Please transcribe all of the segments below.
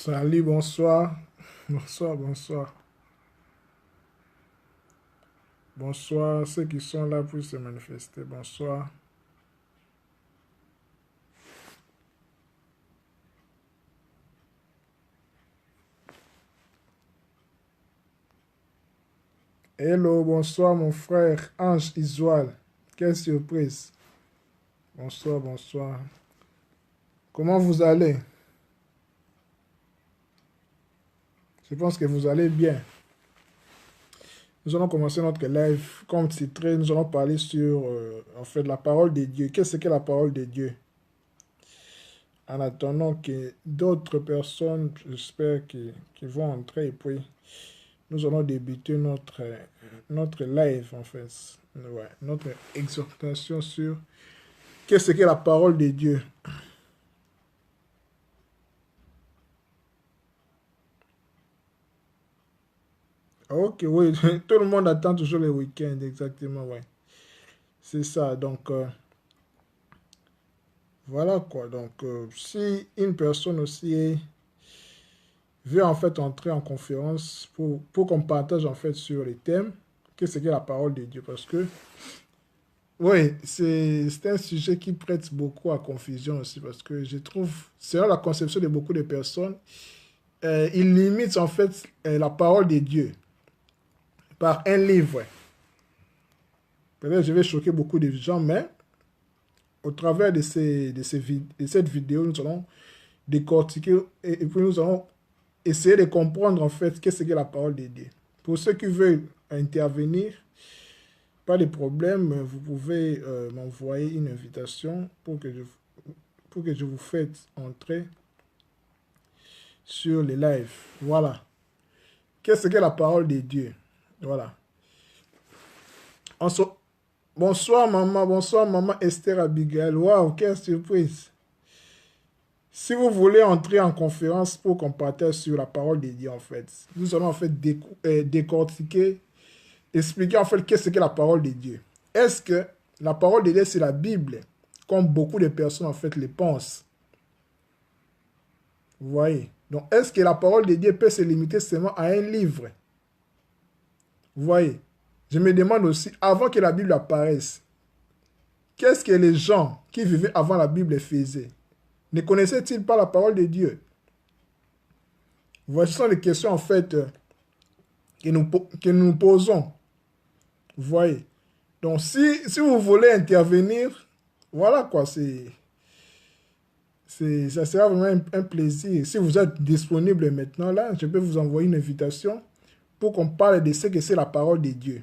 Salut, bonsoir. Bonsoir, bonsoir. Bonsoir, ceux qui sont là pour se manifester. Bonsoir. Hello, bonsoir mon frère Ange Isual. Quelle surprise. Bonsoir, bonsoir. Comment vous allez? Je pense que vous allez bien. Nous allons commencer notre live. Comme titré, nous allons parler sur en fait la parole de Dieu. Qu'est-ce que la parole de Dieu? En attendant que d'autres personnes, j'espère, qui vont entrer et puis nous allons débuter notre live en fait. Ouais, notre exhortation sur qu'est-ce que la parole de Dieu. Ok, oui, tout le monde attend toujours les week-ends, exactement, ouais. C'est ça, donc voilà quoi. Donc si une personne aussi veut en fait entrer en conférence pour qu'on partage en fait sur les thèmes, qu'est-ce que la parole de Dieu, parce que oui, c'est un sujet qui prête beaucoup à confusion aussi, parce que je trouve, selon la conception de beaucoup de personnes, ils limitent en fait la parole de Dieu par un livre. Peut-être que je vais choquer beaucoup de gens, mais au travers de cette vidéo, nous allons décortiquer et puis nous allons essayer de comprendre en fait qu'est-ce que la parole de Dieu. Pour ceux qui veulent intervenir, pas de problème, vous pouvez m'envoyer une invitation pour que je vous fasse entrer sur les lives. Voilà. Qu'est-ce que la parole de Dieu? Voilà. Bonsoir maman Esther Abigail. Waouh, quelle surprise. Si vous voulez entrer en conférence pour qu'on partage sur la parole de Dieu en fait, nous allons en fait décortiquer, expliquer en fait qu'est-ce que la parole de Dieu. Est-ce que la parole de Dieu c'est la Bible, comme beaucoup de personnes en fait le pensent? Vous voyez? Donc est-ce que la parole de Dieu peut se limiter seulement à un livre? Vous voyez? Je me demande aussi, avant que la Bible apparaisse, qu'est-ce que les gens qui vivaient avant la Bible faisaient? Ne connaissaient-ils pas la parole de Dieu? Voici sont les questions en fait que nous posons. Vous voyez? Donc si vous voulez intervenir, voilà quoi, ça sera vraiment un plaisir. Si vous êtes disponible maintenant là, je peux vous envoyer une invitation pour qu'on parle de ce que c'est la parole de Dieu.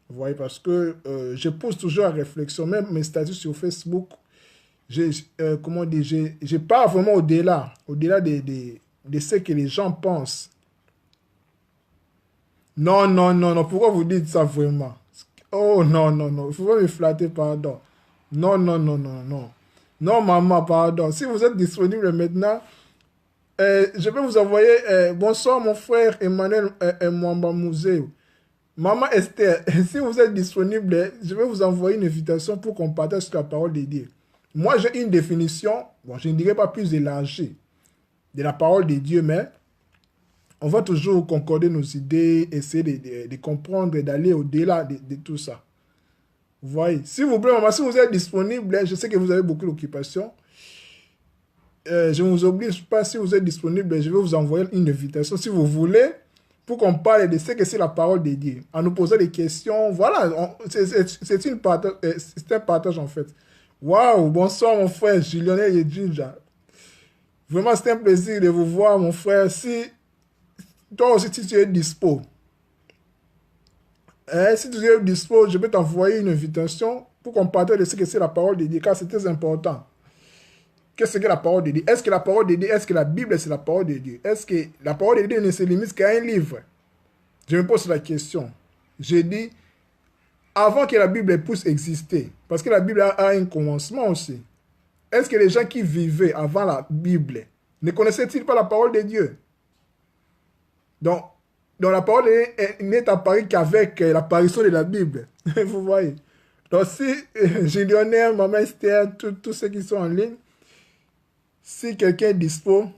Vous voyez, parce que je pose toujours à réflexion, même mes statuts sur Facebook, comment dire, je pars vraiment au-delà de ce que les gens pensent. Non, non, non, non, pourquoi vous dites ça vraiment? Oh, non, non, non, il faut pas me flatter, pardon. Non, non, non, non, non. Non, maman, pardon. Si vous êtes disponible maintenant, je vais vous envoyer, bonsoir mon frère Emmanuel Mwamba Museo. Maman Esther, si vous êtes disponible, je vais vous envoyer une invitation pour qu'on partage sur la parole de Dieu. Moi, j'ai une définition, bon, je ne dirais pas plus élargie de la parole de Dieu, mais on va toujours concorder nos idées, essayer de comprendre et d'aller au-delà de tout ça. Vous voyez? S'il vous plaît, maman, si vous êtes disponible, je sais que vous avez beaucoup d'occupations. Je ne vous oblige pas, si vous êtes disponible, je vais vous envoyer une invitation, si vous voulez, pour qu'on parle de ce que c'est la parole de Dieu, en nous posant des questions. Voilà, c'est un partage en fait. Waouh, bonsoir mon frère Julionel et Ginger. Vraiment, c'est un plaisir de vous voir, mon frère. Si toi aussi, si tu es dispo, si tu es dispo, je peux t'envoyer une invitation pour qu'on partage de ce que c'est la parole de Dieu, car c'est très important. Qu'est-ce que la parole de Dieu? Est-ce que la parole de Dieu, est-ce que la Bible c'est la parole de Dieu? Est-ce que la parole de Dieu ne se limite qu'à un livre? Je me pose la question. Je dis, avant que la Bible puisse exister, parce que la Bible a un commencement aussi, est-ce que les gens qui vivaient avant la Bible ne connaissaient-ils pas la parole de Dieu? Donc la parole de Dieu n'est apparue qu'avec l'apparition de la Bible. Vous voyez? Donc si Julionnaire, Maman Esther, tous ceux qui sont en ligne, si quelqu'un est dispo,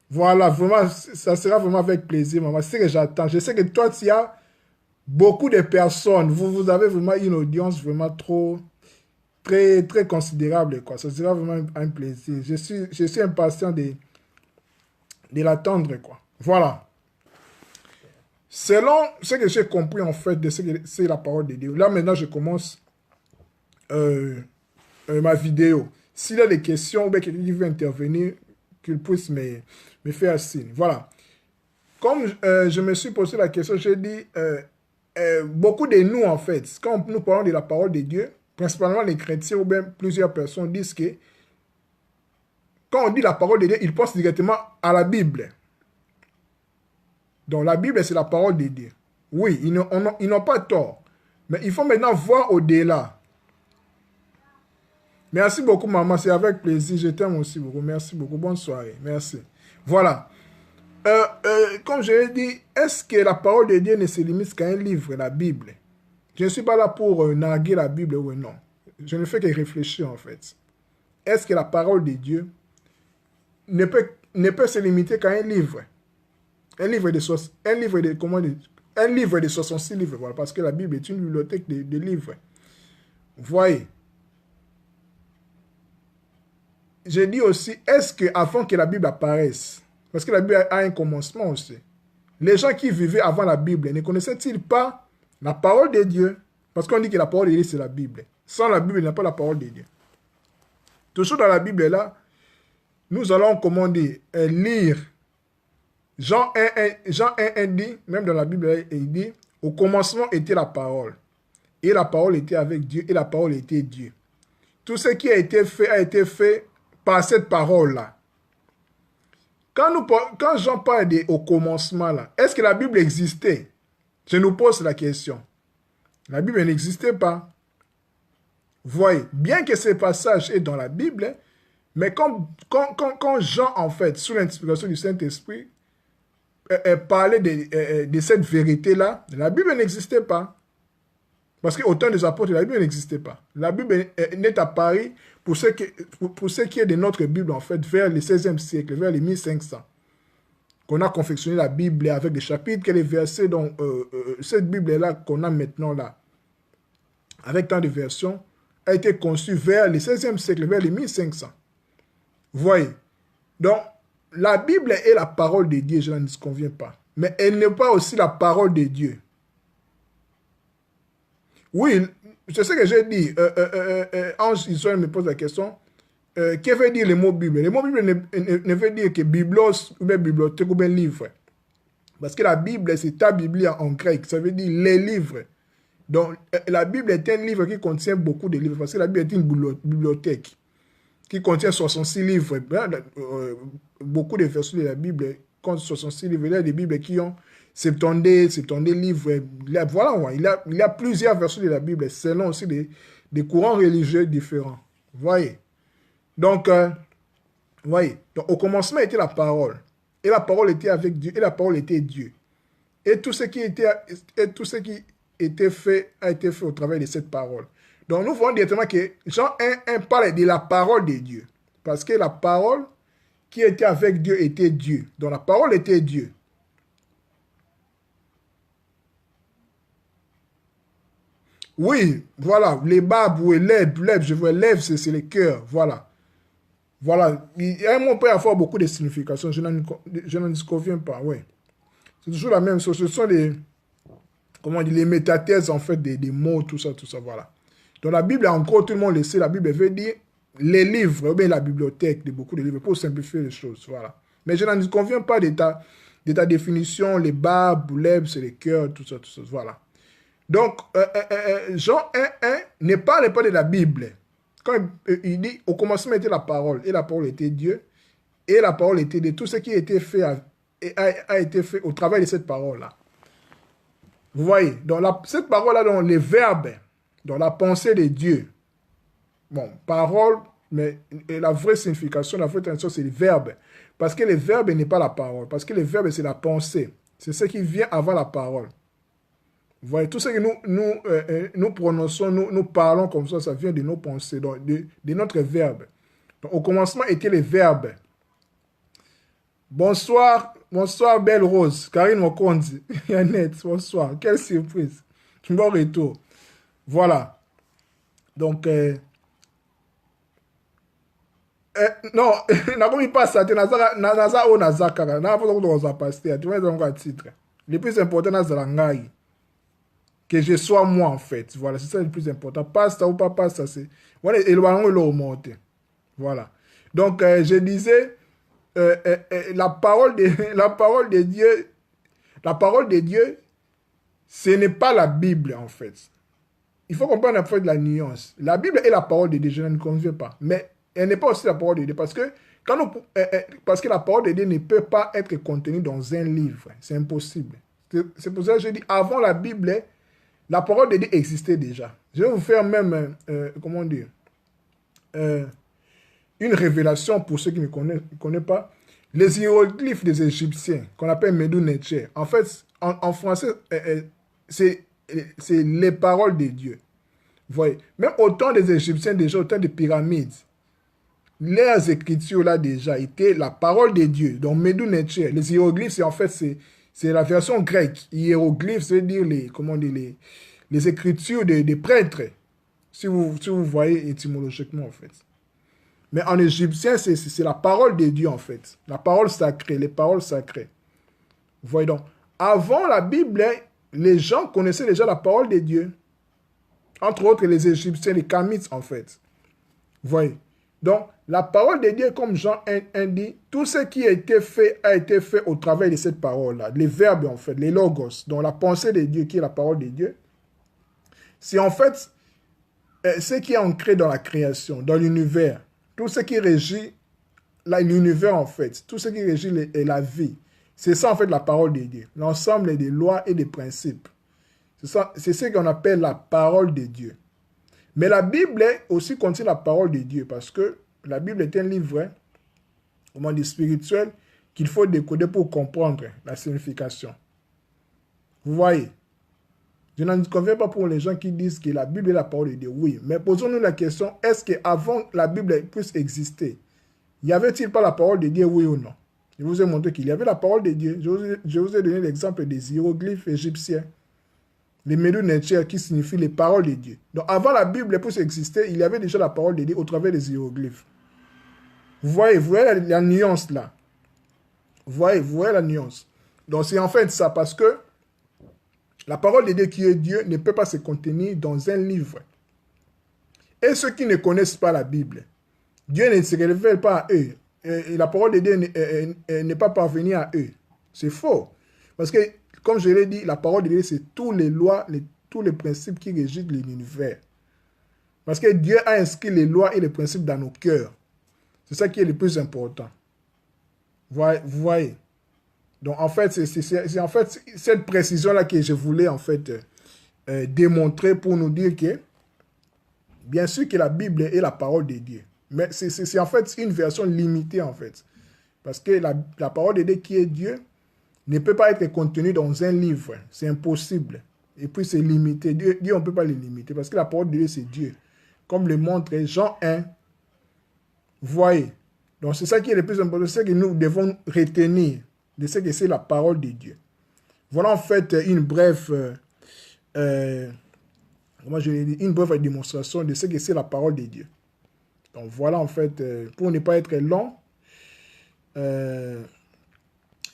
Voilà, vraiment, ça sera vraiment avec plaisir, maman. C'est ce que j'attends. Je sais que toi, tu as beaucoup de personnes. Vous avez vraiment une audience vraiment très, très considérable, quoi. Ça sera vraiment un plaisir. Je suis impatient de l'attendre, quoi. Voilà. Selon ce que j'ai compris, en fait, de ce que c'est la parole de Dieu. Là, maintenant, je commence euh, ma vidéo. S'il y a des questions ou bien quelqu'un qui veut intervenir, qu'il puisse me faire signe. Voilà. Comme je me suis posé la question, j'ai dit, beaucoup de nous, en fait, quand nous parlons de la parole de Dieu, principalement les chrétiens ou bien plusieurs personnes disent que quand on dit la parole de Dieu, ils pensent directement à la Bible. Donc la Bible, c'est la parole de Dieu. Oui, ils n'ont pas tort. Mais il faut maintenant voir au-delà. Merci beaucoup, maman. C'est avec plaisir. Je t'aime aussi beaucoup. Merci beaucoup. Bonne soirée. Merci. Voilà. Comme je l'ai dit, est-ce que la parole de Dieu ne se limite qu'à un livre, la Bible? Je ne suis pas là pour narguer la Bible ou non. Je ne fais que réfléchir, en fait. Est-ce que la parole de Dieu ne peut se limiter qu'à un livre? Un livre de 66 livres, voilà, parce que la Bible est une bibliothèque de livres. Vous voyez? J'ai dit aussi, est-ce qu'avant que la Bible apparaisse, parce que la Bible a un commencement aussi, les gens qui vivaient avant la Bible ne connaissaient-ils pas la parole de Dieu? Parce qu'on dit que la parole de Dieu, c'est la Bible. Sans la Bible, il n'y a pas la parole de Dieu. Toujours dans la Bible, là, nous allons, comment dire, lire Jean 1 dit, même dans la Bible, il dit, au commencement était la parole. Et la parole était avec Dieu, et la parole était Dieu. Tout ce qui a été fait par cette parole-là. Quand Jean parle au commencement, là, est-ce que la Bible existait? Je nous pose la question. La Bible n'existait pas. Vous voyez, bien que ce passage est dans la Bible, mais quand Jean, en fait, sous l'inspiration du Saint-Esprit, parlait de cette vérité-là, la Bible n'existait pas. Parce qu'au temps des apôtres, la Bible n'existait pas. La Bible n'est apparue pour ce qui est de notre Bible, en fait, vers le 16e siècle, vers les 1500. Qu'on a confectionné la Bible avec des chapitres, que les versets, donc cette Bible-là qu'on a maintenant là, avec tant de versions, a été conçue vers le 16e siècle, vers les 1500. Vous voyez? Donc, la Bible est la parole de Dieu, je n'en disconviens pas. Mais elle n'est pas aussi la parole de Dieu. Oui, c'est ce que j'ai dit. Ange Israël me pose la question. Que veut dire le mot Bible? Le mot Bible ne veut dire que biblos, ou bien bibliothèque, ou bien livre. Parce que la Bible, c'est ta Bible en grec. Ça veut dire les livres. Donc, la Bible est un livre qui contient beaucoup de livres. Parce que la Bible est une bibliothèque qui contient 66 livres. Beaucoup de versets de la Bible comptent 66 livres. Il y a des Bibles qui ont 70 livres. Voilà, il y a plusieurs versets de la Bible selon aussi des courants religieux différents. Vous voyez? Donc, voyez? Donc, au commencement était la parole. Et la parole était avec Dieu. Et la parole était Dieu. Et tout ce qui était fait a été fait au travers de cette parole. Donc, nous voyons directement que Jean 1 parle de la parole de Dieu. Parce que la parole qui était avec Dieu était Dieu. Donc, la parole était Dieu. Oui, voilà, les babes, oui, lèvres, je vois lèvres, c'est le cœur, voilà. Voilà, un mot peut avoir beaucoup de significations, je n'en disconviens pas, oui. C'est toujours la même chose, ce sont comment dire, les métathèses, en fait, des mots, tout ça, voilà. Dans la Bible, en gros, tout le monde le sait, la Bible veut dire les livres, ou bien la bibliothèque de beaucoup de livres, pour simplifier les choses, voilà. Mais je n'en disconviens pas de ta définition, les babes, lèvres, c'est le cœur, tout ça, voilà. Donc, Jean 1 ne parle pas de la Bible. Quand il dit, au commencement était la parole, et la parole était Dieu, et la parole était Dieu. Tout ce qui a été fait a été fait au travail de cette parole-là. Vous voyez, dans cette parole-là, dans les verbes, dans la pensée de Dieu. Bon, parole, mais la vraie signification, la vraie traduction, c'est le verbe. Parce que le verbe n'est pas la parole. Parce que le verbe, c'est la pensée. C'est ce qui vient avant la parole. Vous voyez, tout ce que nous prononçons, nous parlons comme ça vient de nos pensées, de notre verbe. Donc, au commencement étaient les verbes. Bonsoir, bonsoir, belle Rose. Karine Mokondi. Yannette, bonsoir. Quelle surprise. Bon retour. Voilà. Donc, non, nakomi pasa te naza oyo naza kaka napoza kuta kozwa paster tu vois donc à titre le plus important nazala ngai que je sois moi en fait voilà c'est ça le plus important pasta ou pas pasta c'est voilà eloba yango eloko moko te voilà donc je disais la parole de la parole de Dieu ce n'est pas la Bible en fait il faut comprendre un peu de la nuance la Bible est la parole de Dieu je ne conviens pas mais elle n'est pas aussi la parole de Dieu parce que parce que la parole de Dieu ne peut pas être contenue dans un livre. C'est impossible. C'est pour ça que je dis, avant la Bible, la parole de Dieu existait déjà. Je vais vous faire même, comment dire, une révélation pour ceux qui ne connaissent pas. Les hiéroglyphes des Égyptiens, qu'on appelle Medu Neter, en fait, en français, c'est les paroles de Dieu. Vous voyez, même au temps des Égyptiens, déjà au temps des pyramides, leurs écritures là déjà étaient la parole de Dieu. Donc Medu Neter, les hiéroglyphes, c'est en fait c'est la version grecque. Hiéroglyphes, c'est dire les écritures des prêtres. Si vous voyez étymologiquement en fait. Mais en égyptien, c'est la parole de Dieu en fait. La parole sacrée, les paroles sacrées. Vous voyez donc. Avant la Bible, les gens connaissaient déjà la parole de Dieu. Entre autres les Égyptiens, les Kamites en fait. Vous voyez. Donc, la parole de Dieu, comme Jean 1 dit, tout ce qui a été fait au travers de cette parole-là. Les verbes, en fait, les logos, donc la pensée de Dieu, qui est la parole de Dieu. C'est en fait ce qui est ancré dans la création, dans l'univers. Tout ce qui régit l'univers, en fait. Tout ce qui régit la vie. C'est ça, en fait, la parole de Dieu. L'ensemble des lois et des principes. C'est ce qu'on appelle la parole de Dieu. Mais la Bible aussi contient la parole de Dieu parce que la Bible est un livre, comment dire, spirituel qu'il faut décoder pour comprendre la signification. Vous voyez, je n'en conviens pas pour les gens qui disent que la Bible est la parole de Dieu. Oui, mais posons-nous la question, est-ce qu'avant la Bible puisse exister, y avait-il pas la parole de Dieu, oui ou non? Je vous ai montré qu'il y avait la parole de Dieu. Je vous ai donné l'exemple des hiéroglyphes égyptiens. Les Medu Neter qui signifient les paroles de Dieu. Donc avant la Bible puisse exister, il y avait déjà la parole de Dieu au travers des hiéroglyphes. Vous voyez la nuance là. Vous voyez la nuance. Donc c'est en fait ça parce que la parole de Dieu qui est Dieu ne peut pas se contenir dans un livre. Et ceux qui ne connaissent pas la Bible, Dieu ne se révèle pas à eux. Et la parole de Dieu n'est pas parvenue à eux. C'est faux. Parce que comme je l'ai dit, la parole de Dieu, c'est toutes les lois, tous les principes qui régissent l'univers. Parce que Dieu a inscrit les lois et les principes dans nos cœurs. C'est ça qui est le plus important. Vous voyez. Donc, en fait, c'est en fait cette précision-là que je voulais en fait démontrer pour nous dire que, bien sûr que la Bible est la parole de Dieu. Mais c'est en fait une version limitée en fait. Parce que la parole de Dieu qui est Dieu, ne peut pas être contenu dans un livre. C'est impossible. Et puis c'est limité. Dieu, on ne peut pas le limiter parce que la parole de Dieu, c'est Dieu. Comme le montre Jean 1. Vous voyez. Donc c'est ça qui est le plus important. C'est ce que nous devons retenir de ce que c'est la parole de Dieu. Voilà en fait une brève, comment je l'ai dit, une brève démonstration de ce que c'est la parole de Dieu. Donc voilà en fait, pour ne pas être long,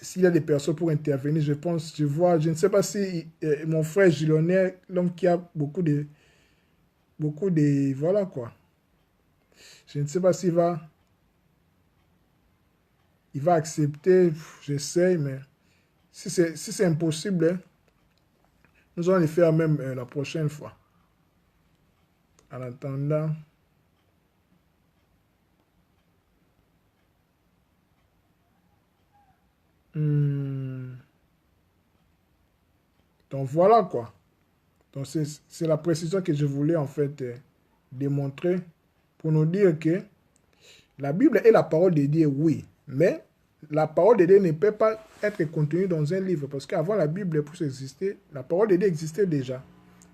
s'il y a des personnes pour intervenir, je pense, je ne sais pas si mon frère Gilonnet, l'homme qui a beaucoup de, voilà quoi. Je ne sais pas s'il va, accepter, j'essaie, mais si c'est impossible, hein, nous allons le faire même la prochaine fois. En attendant. Donc voilà quoi. Donc c'est la précision que je voulais en fait démontrer pour nous dire que la Bible est la parole de Dieu, oui, mais la parole de Dieu ne peut pas être contenue dans un livre parce qu'avant la Bible pour exister, la parole de Dieu existait déjà.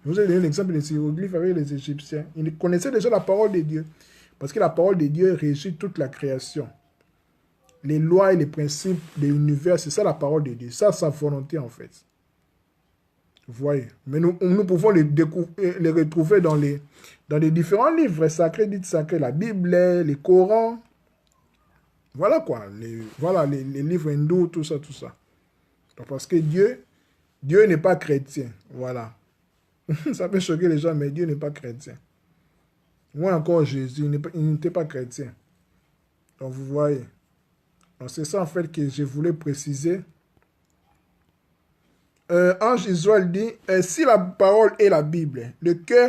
Je vous ai donné l'exemple des hiéroglyphes avec les Égyptiens. Ils connaissaient déjà la parole de Dieu parce que la parole de Dieu régit toute la création. les lois et les principes de l'univers, c'est ça la parole de Dieu. Ça, sa volonté, en fait. Vous voyez. Mais nous pouvons les retrouver dans les différents livres sacrés, dits sacrés, la Bible, les Corans. Voilà quoi. Les livres hindous, tout ça, tout ça. Donc, parce que Dieu n'est pas chrétien. Voilà. Ça peut choquer les gens, mais Dieu n'est pas chrétien. Moi encore, Jésus, il n'était pas chrétien. Donc, vous voyez. Donc, c'est ça, en fait, que je voulais préciser. Ange Israël dit, si la parole est la Bible,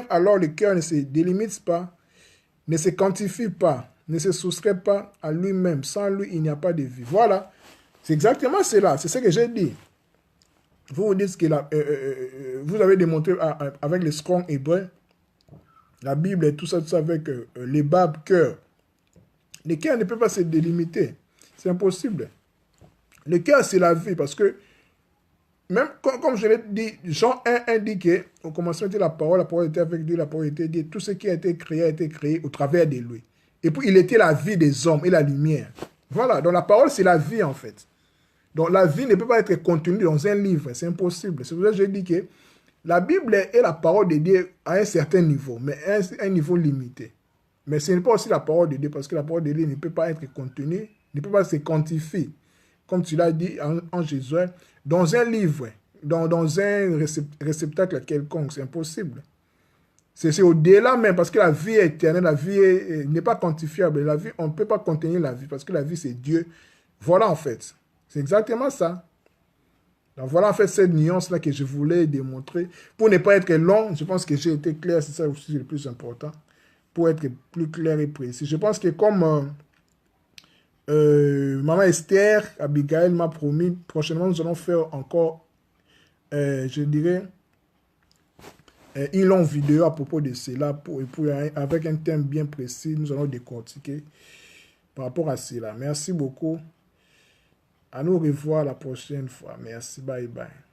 alors le cœur ne se délimite pas, ne se quantifie pas, ne se soustrait pas à lui-même. Sans lui, il n'y a pas de vie. Voilà. C'est exactement cela. C'est ce que j'ai dit. Vous dites que vous avez démontré avec les Strong hébreux, la Bible et tout ça avec les babes cœur. Le cœur ne peut pas se délimiter. C'est impossible. Le cœur, c'est la vie. Parce que, même comme je l'ai dit, Jean 1 dit qu'au commencement était la parole était avec Dieu, la parole était Dieu. Tout ce qui a été créé au travers de lui. Et puis, il était la vie des hommes et la lumière. Voilà. Donc, la parole, c'est la vie, en fait. Donc, la vie ne peut pas être contenue dans un livre. C'est impossible. C'est pour ça que j'ai dit que la Bible est la parole de Dieu à un certain niveau, mais à un niveau limité. Mais ce n'est pas aussi la parole de Dieu, parce que la parole de Dieu ne peut pas être contenue, ne peut pas se quantifier, comme tu l'as dit en Jésus, dans un livre, dans un réceptacle quelconque. C'est impossible. C'est au-delà même, parce que la vie est éternelle, la vie n'est pas quantifiable. La vie, on ne peut pas contenir la vie, parce que la vie, c'est Dieu. Voilà, en fait. C'est exactement ça. Donc voilà en fait cette nuance-là que je voulais démontrer. Pour ne pas être long, je pense que j'ai été clair, c'est ça aussi le plus important. Pour être plus clair et précis. Je pense que comme Maman Esther, Abigail m'a promis, prochainement nous allons faire encore, je dirais, une longue vidéo à propos de cela, avec un thème bien précis, nous allons décortiquer par rapport à cela. Merci beaucoup. À nous revoir la prochaine fois. Merci. Bye bye.